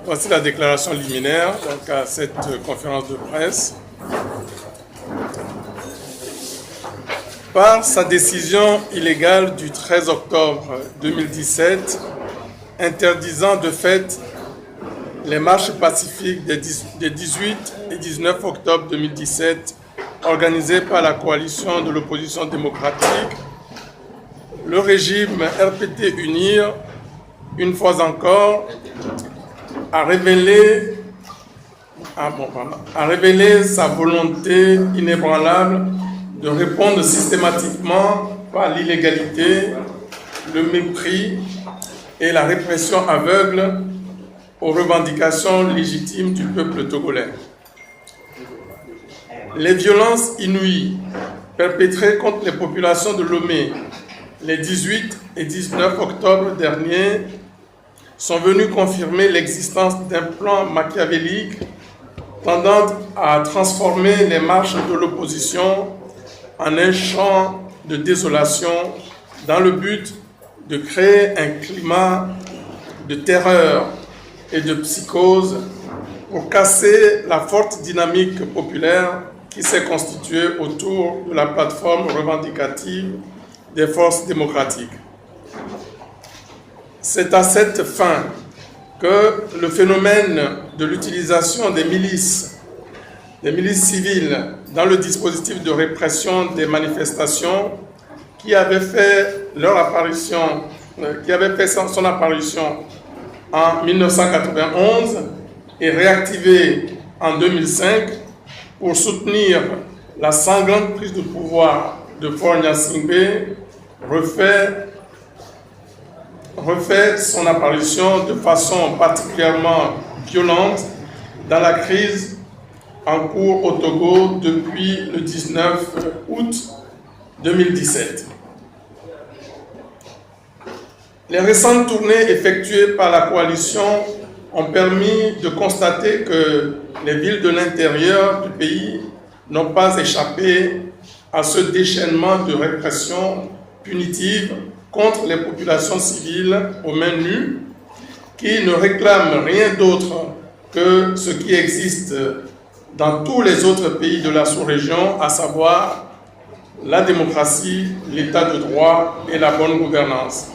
voici la déclaration liminaire à cette conférence de presse. Par sa décision illégale du 13 octobre 2017, interdisant de fait les marches pacifiques des 18 et 19 octobre 2017 organisées par la coalition de l'opposition démocratique, le régime RPT UNIR, une fois encore, a révélé sa volonté inébranlable de répondre systématiquement par l'illégalité, le mépris et la répression aveugle aux revendications légitimes du peuple togolais. Les violences inouïes perpétrées contre les populations de Lomé les 18 et 19 octobre dernier sont venues confirmer l'existence d'un plan machiavélique tendant à transformer les marches de l'opposition en un champ de désolation dans le but de créer un climat de terreur et de psychose pour casser la forte dynamique populaire qui s'est constituée autour de la plateforme revendicative des forces démocratiques. C'est à cette fin que le phénomène de l'utilisation des milices civiles dans le dispositif de répression des manifestations qui avait fait son apparition en 1991 et réactivé en 2005 pour soutenir la sanglante prise de pouvoir de Faure Gnassingbé refait son apparition de façon particulièrement violente dans la crise en cours au Togo depuis le 19 août 2017. Les récentes tournées effectuées par la coalition ont permis de constater que les villes de l'intérieur du pays n'ont pas échappé à ce déchaînement de répression punitive contre les populations civiles aux mains nues, qui ne réclament rien d'autre que ce qui existe dans tous les autres pays de la sous-région, à savoir la démocratie, l'état de droit et la bonne gouvernance.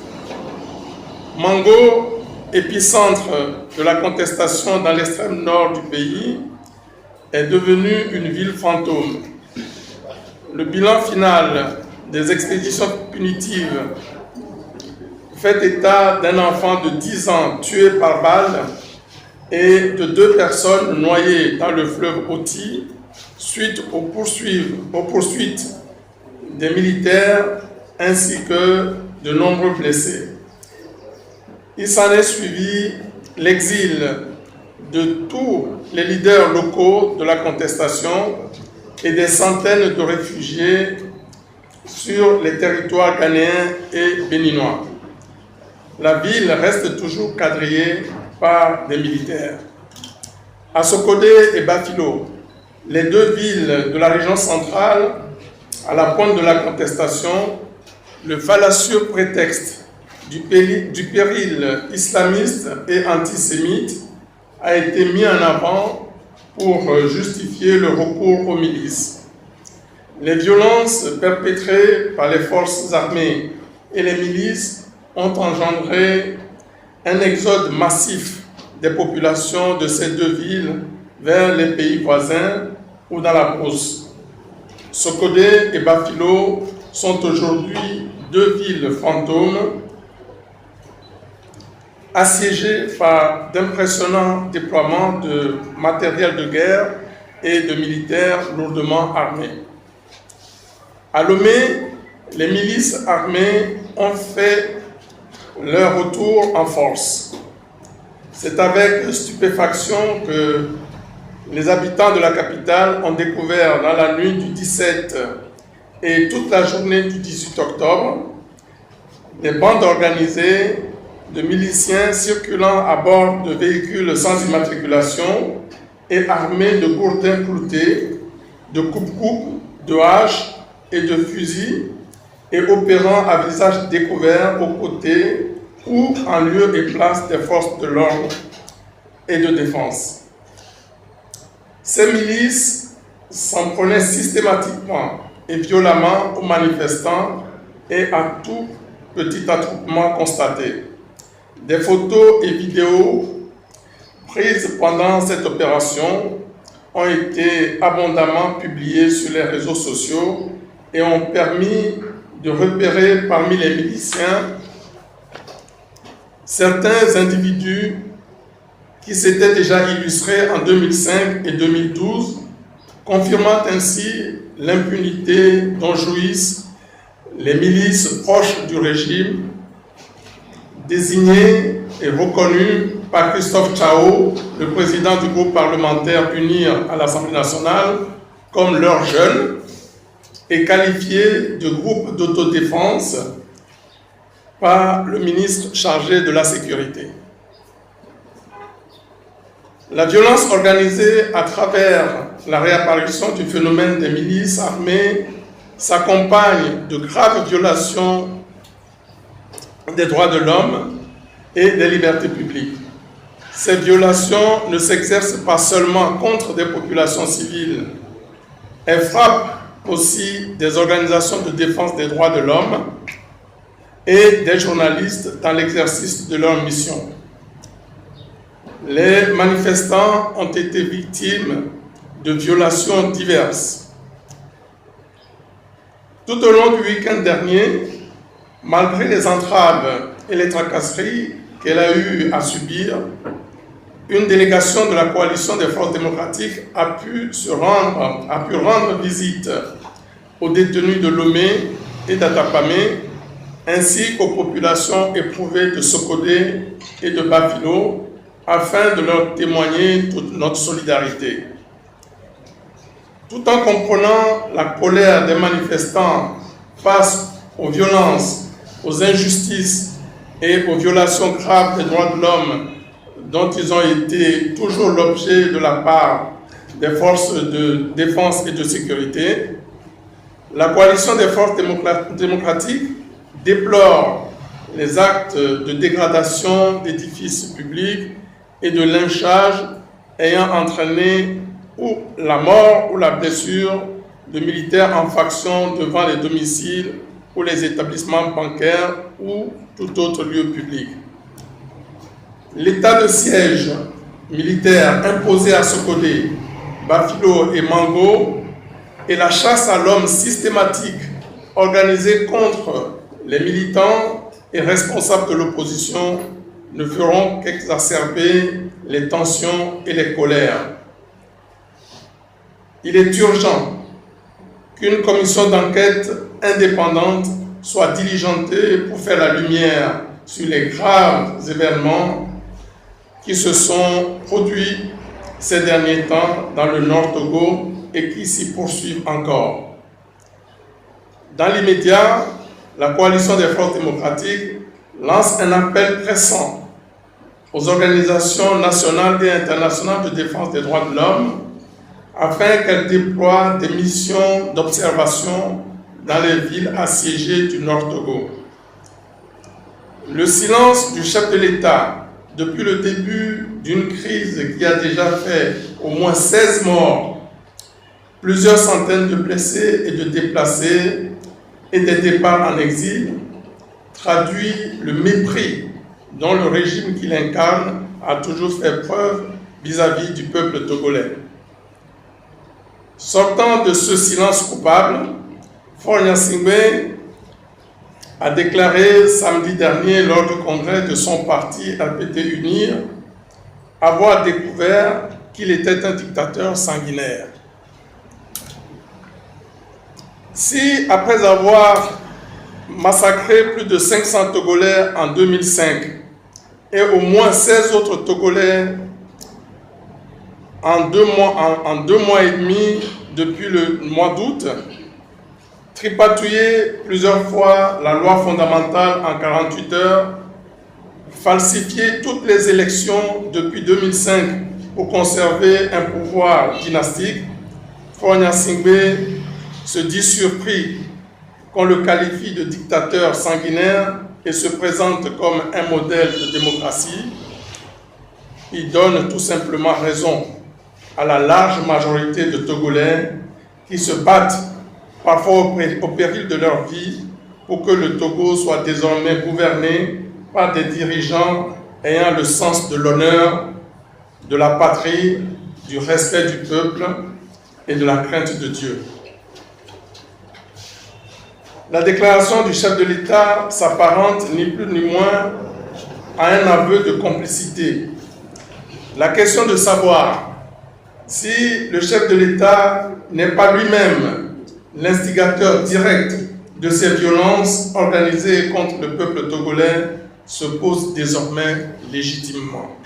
Mango, épicentre de la contestation dans l'extrême nord du pays, est devenue une ville fantôme. Le bilan final des expéditions punitives fait état d'un enfant de 10 ans tué par balle et de 2 personnes noyées dans le fleuve Oti suite aux poursuites des militaires ainsi que de nombreux blessés. Il s'en est suivi l'exil de tous les leaders locaux de la contestation et des centaines de réfugiés sur les territoires ghanéens et béninois. La ville reste toujours quadrillée par des militaires. À Sokodé et Bafilo, les 2 villes de la région centrale, à la pointe de la contestation, le fallacieux prétexte du péril islamiste et antisémite a été mis en avant pour justifier le recours aux milices. Les violences perpétrées par les forces armées et les milices ont engendré un exode massif des populations de ces 2 villes vers les pays voisins ou dans la brousse. Sokodé et Bafilo sont aujourd'hui 2 villes fantômes assiégées par d'impressionnants déploiements de matériel de guerre et de militaires lourdement armés. À Lomé, les milices armées ont fait leur retour en force. C'est avec stupéfaction que les habitants de la capitale ont découvert dans la nuit du 17 et toute la journée du 18 octobre des bandes organisées de miliciens circulant à bord de véhicules sans immatriculation et armés de gourdins cloutés, de coupe-coupe, de haches et de fusils et opérant à visage découvert aux côtés ou en lieu et place des forces de l'ordre et de défense. Ces milices s'en prenaient systématiquement et violemment aux manifestants et à tout petit attroupement constaté. Des photos et vidéos prises pendant cette opération ont été abondamment publiées sur les réseaux sociaux et ont permis de repérer parmi les miliciens certains individus qui s'étaient déjà illustrés en 2005 et 2012, confirmant ainsi l'impunité dont jouissent les milices proches du régime, désignées et reconnues par Christophe Tchao, le président du groupe parlementaire UNIR à l'Assemblée nationale, comme leurs jeunes, et qualifiées de groupe d'autodéfense par le ministre chargé de la Sécurité. La violence organisée à travers la réapparition du phénomène des milices armées s'accompagne de graves violations des droits de l'homme et des libertés publiques. Ces violations ne s'exercent pas seulement contre des populations civiles, elles frappent aussi des organisations de défense des droits de l'homme et des journalistes dans l'exercice de leur mission. Les manifestants ont été victimes de violations diverses. Tout au long du week-end dernier, malgré les entraves et les tracasseries qu'elle a eu à subir, une délégation de la coalition des forces démocratiques a pu rendre visite aux détenus de Lomé et d'Atapamé, ainsi qu'aux populations éprouvées de Sokodé et de Bafilo, afin de leur témoigner toute notre solidarité. Tout en comprenant la colère des manifestants face aux violences, aux injustices et aux violations graves des droits de l'homme dont ils ont été toujours l'objet de la part des forces de défense et de sécurité, la coalition des forces démocratiques déplore les actes de dégradation d'édifices publics et de lynchage ayant entraîné ou la mort ou la blessure de militaires en faction devant les domiciles ou les établissements bancaires ou tout autre lieu public. L'état de siège militaire imposé à Sokodé, Bafilo et Mango et la chasse à l'homme systématique organisée contre les militants et responsables de l'opposition ne feront qu'exacerber les tensions et les colères. Il est urgent qu'une commission d'enquête indépendante soit diligentée pour faire la lumière sur les graves événements qui se sont produits ces derniers temps dans le Nord Togo et qui s'y poursuivent encore. Dans l'immédiat, la coalition des forces démocratiques lance un appel pressant aux organisations nationales et internationales de défense des droits de l'homme afin qu'elles déploient des missions d'observation dans les villes assiégées du Nord Togo. Le silence du chef de l'État depuis le début d'une crise qui a déjà fait au moins 16 morts, plusieurs centaines de blessés et de déplacés et des départs en exil, traduit le mépris dont le régime qu'il incarne a toujours fait preuve vis-à-vis du peuple togolais. Sortant de ce silence coupable, Faure Gnassingbé a déclaré samedi dernier lors du congrès de son parti RPT UNIR avoir découvert qu'il était un dictateur sanguinaire. Si, après avoir massacré plus de 500 Togolais en 2005 et au moins 16 autres Togolais en deux mois et demi depuis le mois d'août, tripatouillé plusieurs fois la loi fondamentale en 48 heures, falsifié toutes les élections depuis 2005 pour conserver un pouvoir dynastique, Faure Gnassingbé se dit surpris qu'on le qualifie de dictateur sanguinaire et se présente comme un modèle de démocratie, il donne tout simplement raison à la large majorité de Togolais qui se battent, parfois au péril de leur vie, pour que le Togo soit désormais gouverné par des dirigeants ayant le sens de l'honneur, de la patrie, du respect du peuple et de la crainte de Dieu. La déclaration du chef de l'État s'apparente ni plus ni moins à un aveu de complicité. La question de savoir si le chef de l'État n'est pas lui-même l'instigateur direct de ces violences organisées contre le peuple togolais se pose désormais légitimement.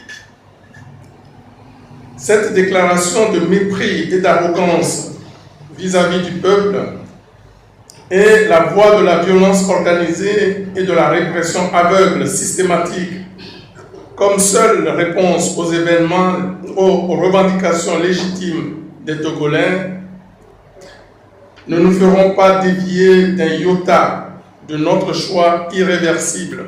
Cette déclaration de mépris et d'arrogance vis-à-vis du peuple est la voie de la violence organisée et de la répression aveugle systématique comme seule réponse aux événements, aux revendications légitimes des Togolais. Ne nous ferons pas dévier d'un iota de notre choix irréversible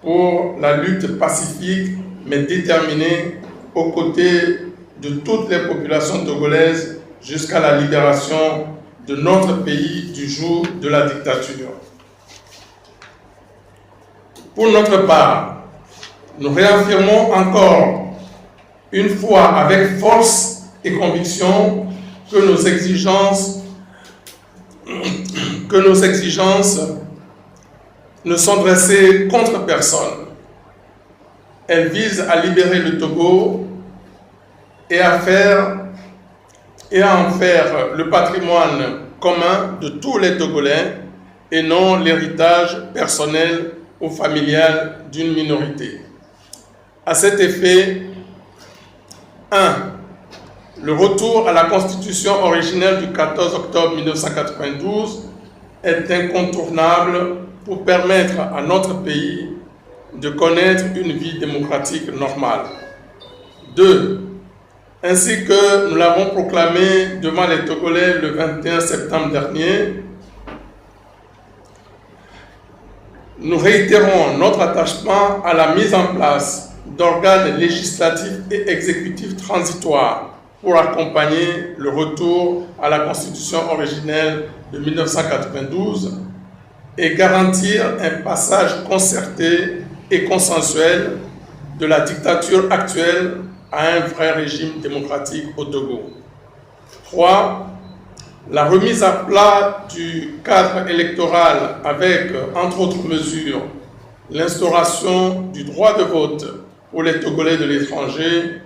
pour la lutte pacifique mais déterminée aux côtés de toutes les populations togolaises jusqu'à la libération de notre pays du joug de la dictature. Pour notre part, nous réaffirmons encore une fois avec force et conviction que nos exigences ne sont dressées contre personne. Elles visent à libérer le Togo et à en faire le patrimoine commun de tous les Togolais et non l'héritage personnel ou familial d'une minorité. À cet effet, 1. Le retour à la Constitution originelle du 14 octobre 1992 est incontournable pour permettre à notre pays de connaître une vie démocratique normale. 2. Ainsi que nous l'avons proclamé devant les Togolais le 21 septembre dernier, nous réitérons notre attachement à la mise en place d'organes législatifs et exécutifs transitoires pour accompagner le retour à la Constitution originelle de 1992 et garantir un passage concerté et consensuel de la dictature actuelle à un vrai régime démocratique au Togo. 3. La remise à plat du cadre électoral avec, entre autres mesures, l'instauration du droit de vote pour les Togolais de l'étranger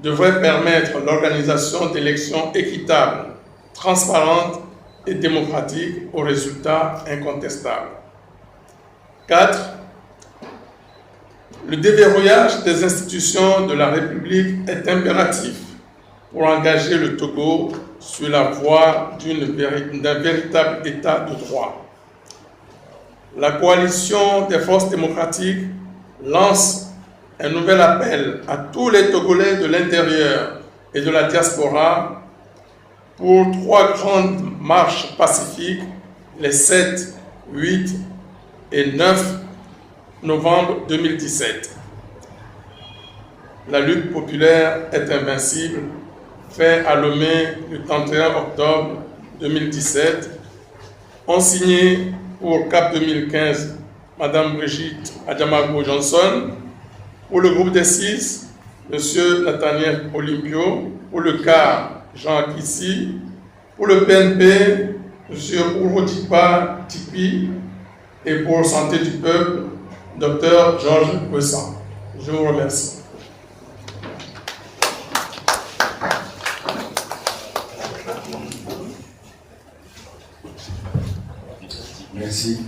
devrait permettre l'organisation d'élections équitables, transparentes et démocratiques aux résultats incontestables. 4. Le déverrouillage des institutions de la République est impératif pour engager le Togo sur la voie d'un véritable État de droit. La coalition des forces démocratiques lance un nouvel appel à tous les Togolais de l'intérieur et de la diaspora pour 3 grandes marches pacifiques les 7, 8 et 9 novembre 2017. La lutte populaire est invincible, fait à Lomé le 31 octobre 2017, ont signé pour CAP 2015 Madame Brigitte Adjamago Johnson, pour le groupe des 6, M. Nathaniel Olympio, pour le CAR Jean Akissi, pour le PNP, M. Urodipa Tipi, et pour Santé du Peuple, Dr Georges Bressan. Je vous remercie. Merci.